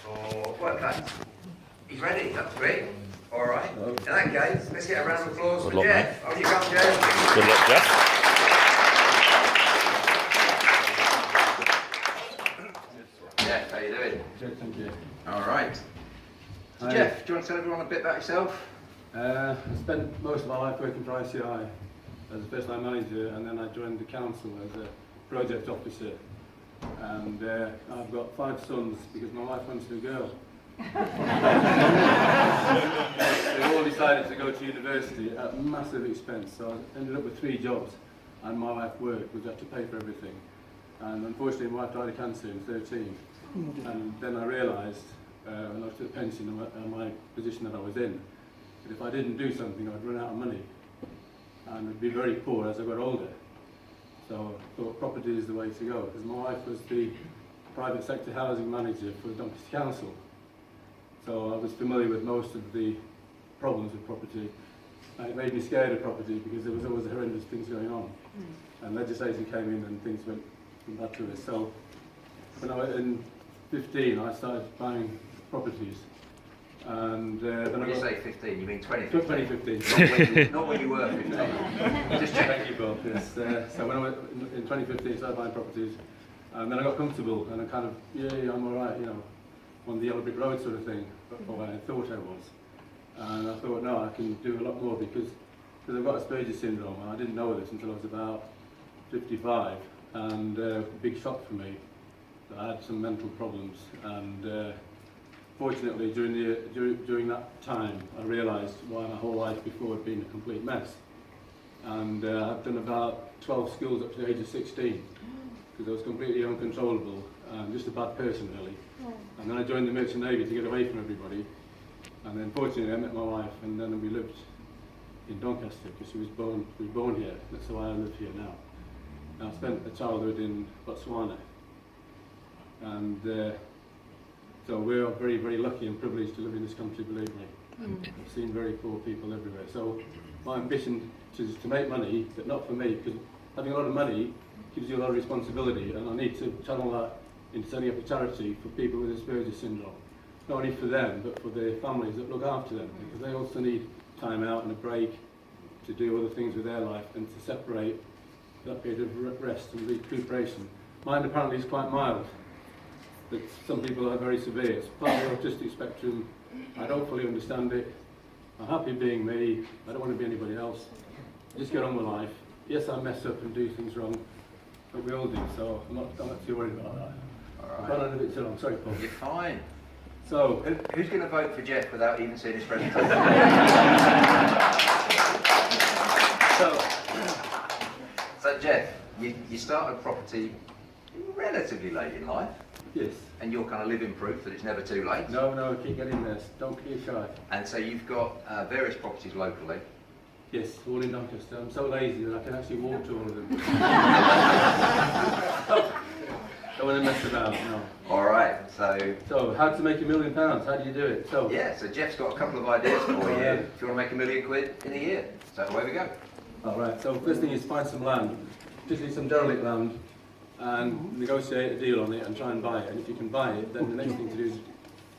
or okay, he's ready. That's great. All right. In that case, let's get a round of applause for Jeff. Oh, you come, Jeff. Good luck, Jeff. Jeff, how you doing? Good, thank you. All right. So Hi. Jeff, do you want to tell everyone a bit about yourself? I spent most of my life working for ICI as a first line manager, and then I joined the council as a project officer. And I've got 5 sons because my wife wants a girl. They all decided to go to university at massive expense, so I ended up with 3 jobs, and my wife worked, which had to pay for everything. And unfortunately, my wife died of cancer in 13. And then I realised, when I took pension and my position that I was in, that if I didn't do something, I'd run out of money, and I'd be very poor as I got older. So I thought property is the way to go, because my wife was the private sector housing manager for Doncaster Council. So I was familiar with most of the problems with property, and it made me scared of property because there was always horrendous things going on. And legislation came in and things went from bad to this. So when I was in 15, I started buying properties. And then When you got say 15, you mean 2015? 2015. Not when you were 15. Just check. Thank you, Bob. Yes. So when I went in 2015, I started buying properties, and then I got comfortable, and I kind of, yeah, I'm all right, you know, on the yellow brick road sort of thing, or I thought I was. And I thought, no, I can do a lot more because I've got Asperger's syndrome, and I didn't know this until I was about 55, and big shock for me. I had some mental problems, and fortunately during that time I realised why my whole life before had been a complete mess. And I've done about 12 schools up to the age of 16 because I was completely uncontrollable and just a bad person really. And then I joined the Merchant Navy to get away from everybody, and then fortunately I met my wife, and then we lived in Doncaster because she was born here. That's why I live here now. And I spent a childhood in Botswana, and so we're very, very lucky and privileged to live in this country, believe me. I've seen very poor people everywhere. So my ambition is to make money, but not for me, because having a lot of money gives you a lot of responsibility, and I need to channel that into setting up a charity for people with Asperger's syndrome. Not only for them, but for their families that look after them, because they also need time out and a break to do other things with their life and to separate that period of rest and recuperation. Mine apparently is quite mild, but some people are very severe. It's part of the autistic spectrum. I don't fully understand it. I'm happy being me. I don't want to be anybody else. Just get on with life. Yes, I mess up and do things wrong, but we all do, so I'm not too worried about that. All I'm a bit too long. Sorry, Paul. You're fine. So, Who's going to vote for Jeff without even seeing his presentation? So Jeff, you started property relatively late in life, yes. and you're kind of living proof that it's never too late. No, keep getting this. Don't be shy. And so you've got various properties locally. Yes, all in Doncaster. I'm so lazy that I can actually walk to all of them. Don't want to mess about, no. All right, So, how to make £1 million? How do you do it? So, yeah, so Jeff's got a couple of ideas for you if you want to make £1 million in a year. So away we go. all right. So, first thing is find some land, particularly some derelict land, and negotiate a deal on it and try and buy it. And if you can buy it, then the next thing to do is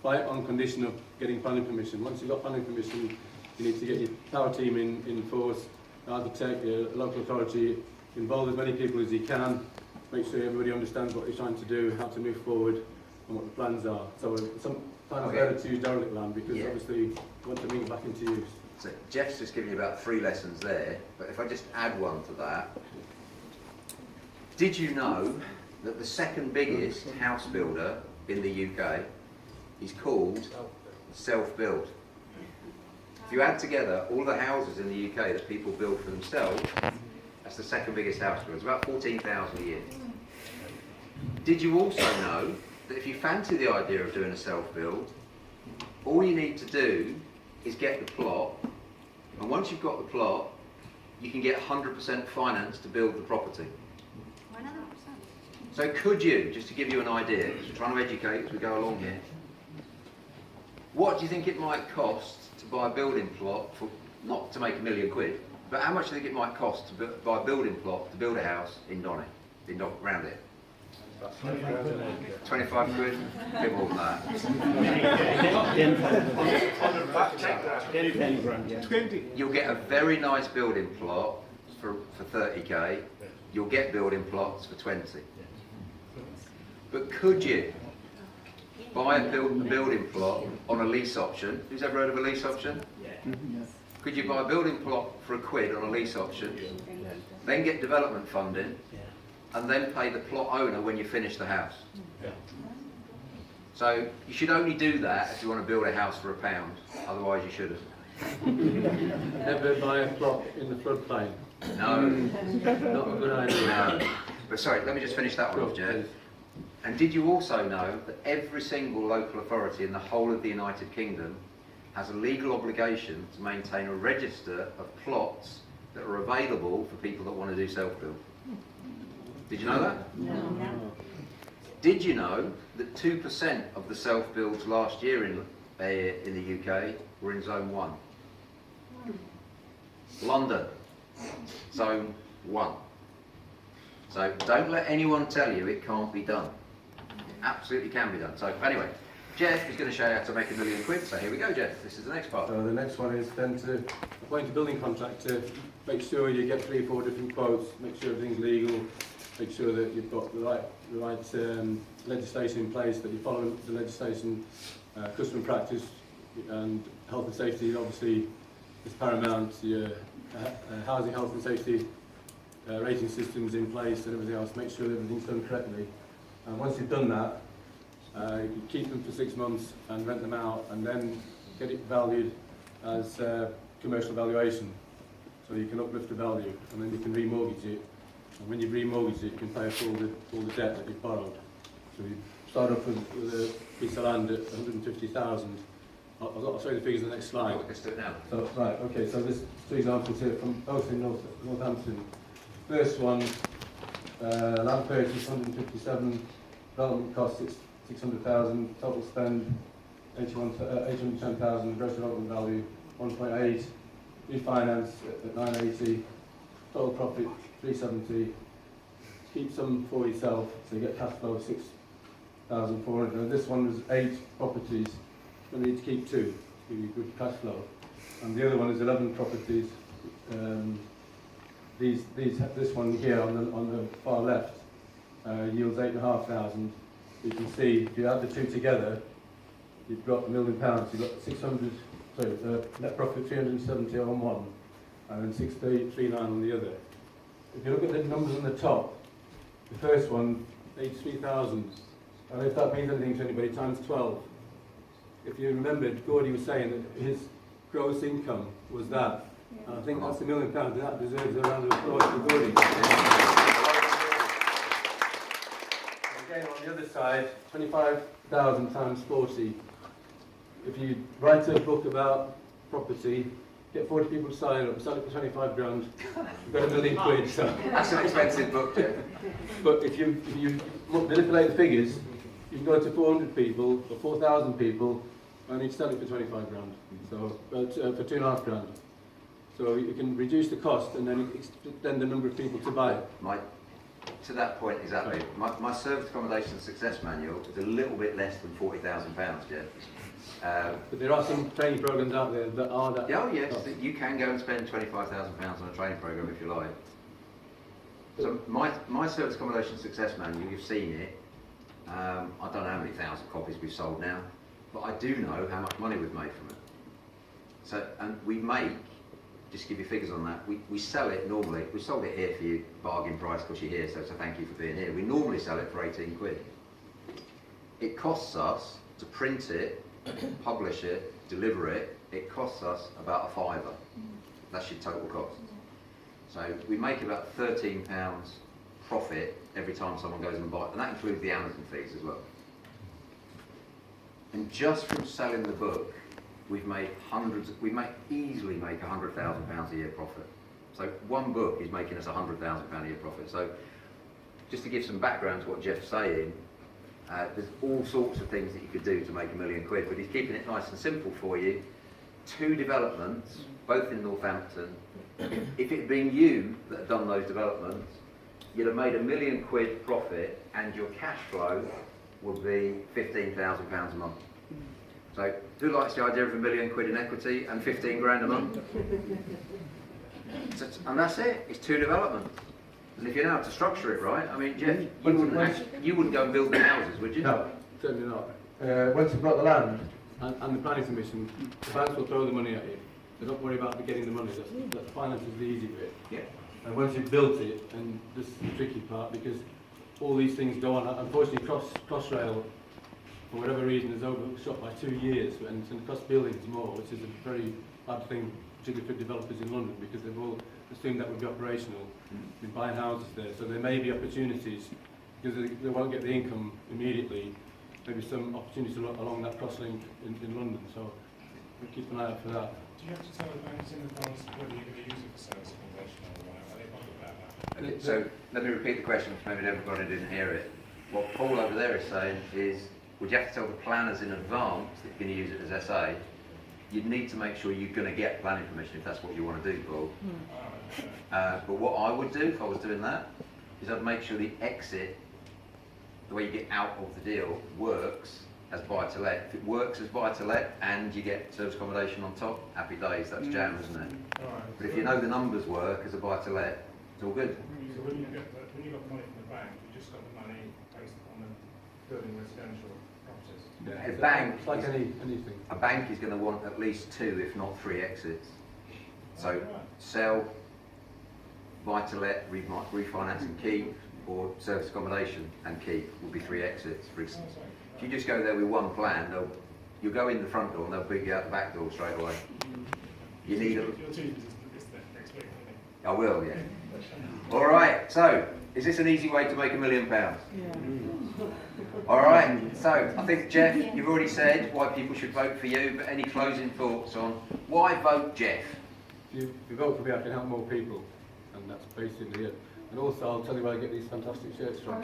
buy it on condition of getting planning permission. Once you've got planning permission, you need to get your power team in force, architect, your local authority, involve as many people as you can, make sure everybody understands what you're trying to do, how to move forward, and what the plans are. So sometimes better to use derelict land because obviously you want to bring it back into use. So Jeff's just given you about 3 lessons there, but if I just add one to that. Did you know that the second biggest house builder in the UK is called Self-Build? If you add together all the houses in the UK that people build for themselves, that's the second biggest house builder. It's about 14,000 a year. Did you also know that if you fancy the idea of doing a self-build, all you need to do is get the plot, and once you've got the plot, you can get 100% finance to build the property. 100%. So could you, just to give you an idea, because we're trying to educate as we go along here, what do you think it might cost to buy a building plot, for not to make £1 million, but how much do you think it might cost to buy a building plot to build a house in Donny, around it? 25 quid? A bit more than that. 10 grand, yeah. 20. You'll get a very nice building plot for 30k. You'll get building plots for 20. But could you buy a building plot on a lease option? Who's ever heard of a lease option? Could you buy a building plot for £1 on a lease option, then get development funding, and then pay the plot owner when you finish the house? So you should only do that if you want to build a house for £1, otherwise you shouldn't. Never buy a plot in the floodplain. No, Not a good idea. no. But sorry, let me just finish that one off, Jeff. And did you also know that every single local authority in the whole of the United Kingdom has a legal obligation to maintain a register of plots that are available for people that want to do self-build? Did you know that? No. Did you know that 2% of the self-builds last year in the UK were in Zone 1? London, Zone 1. So don't let anyone tell you it can't be done. It absolutely can be done. So anyway, Jeff is going to show you how to make £1 million. So here we go, Jeff. This is the next part. So the next one is then to appoint a building contractor, make sure you get 3 or 4 different quotes, make sure everything's legal, make sure that you've got the right legislation in place, that you follow the legislation, custom practice, and health and safety obviously is paramount. Your housing health and safety rating systems in place and everything else. Make sure that everything's done correctly. And once you've done that, you can keep them for 6 months and rent them out, and then get it valued as commercial valuation. So you can uplift the value, and then you can remortgage it. And when you've remortgaged it, you can pay off all the debt that you've borrowed. So you start off with a piece of land at 150,000. I'll show you the figures in the next slide. Let's do it now. So, right, okay, so there's 2 examples here from both in Northampton. First one, land purchase 157, development cost 600,000, total spend 810,000, gross development value 1.8, refinance at 980, total profit 370, keep some for yourself, so you get cash flow of 6,400. And this one was 8 properties, you need to keep 2 to give you good cash flow. And the other one is 11 properties. This one here on the far left yields 8,500. You can see if you add the 2 together, you've got £1 million. You've got 600. Sorry, net profit 370 on one, and then 6,839 on the other. If you look at the numbers on the top, the first one 83,000, and if that means anything to anybody, times 12. If you remembered, Gordy was saying that his gross income was that. And I think that's £1 million, and that deserves a round of applause for Gordy. Again, on the other side, 25,000 times 40. If you write a book about property, get 40 people to sign up, sell it for 25 grand, you've got £1 million. So. That's an expensive book, Jeff. But if you manipulate the figures, you can go to 400 people or 4,000 people, and you sell it for 25 grand. So for 2.5 grand. So you can reduce the cost and then extend the number of people to buy it. To that point, exactly. My service accommodation success manual is a little bit less than £40,000, Jeff. But there are some training programs out there that are that. Oh yes, you can go and spend £25,000 on a training program if you like. So my service accommodation success manual, you've seen it. I don't know how many thousand copies we've sold now, but I do know how much money we've made from it. So, and we make, just to give you figures on that, we sell it normally, we sold it here for you, bargain price because you're here, so thank you for being here. We normally sell it for 18 quid. It costs us to print it, publish it, deliver it, it costs us about a £5. That's your total cost. So we make about £13 profit every time someone goes and buys, and that includes the Amazon fees as well. And just from selling the book, we've made easily make £100,000 a year profit. So one book is making us £100,000 a year profit. So just to give some background to what Jeff's saying, there's all sorts of things that you could do to make £1 million, but he's keeping it nice and simple for you. 2 developments, both in Northampton. If it had been you that had done those developments, you'd have made £1 million profit and your cash flow would be £15,000 a month. So who likes the idea of £1 million in equity and 15 grand a month? And that's it, it's 2 developments. And if you know how to structure it right, I mean, Jeff, you wouldn't go and build the houses, would you? No, certainly not. Once you've got the land, And the planning commission, the banks will throw the money at you. They don't worry about getting the money. That's finance is the easy bit. Yeah. And once you've built it, and this is the tricky part, because all these things go on. Unfortunately, Crossrail, for whatever reason, is overshot by 2 years, and it's going to cost billions more, which is a very bad thing, particularly for developers in London, because they've all assumed that would be operational, been buying houses there. So there may be opportunities, because they won't get the income immediately, maybe some opportunities along that crosslink in London. So we'll keep an eye out for that. Do you have to tell the banks in advance whether you're going to use it for service accommodation or what? Are they bothered about that? So let me repeat the question, because maybe everybody didn't hear it. What Paul over there is saying is, would you have to tell the planners in advance that you're going to use it as SA? You'd need to make sure you're going to get planning permission if that's what you want to do, Paul. But what I would do if I was doing that is I'd make sure the exit, the way you get out of the deal, works as buy-to-let. If it works as buy-to-let and you get service accommodation on top, happy days, that's jam, isn't it? But if you know the numbers work as a buy-to-let, it's all good. So when you got the money from the bank, you just got the money based on the building residential properties. Yeah, A bank it's like is- anything. A bank is going to want at least 2, if not 3 exits. So Right. sell, buy-to-let, refinance and keep, or service accommodation and keep will be 3 exits. For instance. If you just go there with one plan, you'll go in the front door and they'll boot you out the back door straight away. You need a... Your team is next week, isn't it? I will, yeah. All right, so is this an easy way to make £1 million? All right, so I think, Jeff, you've already said why people should vote for you, but any closing thoughts on why vote Jeff? If you vote for me, I can help more people, and that's basically it. And also, I'll tell you where I get these fantastic shirts from.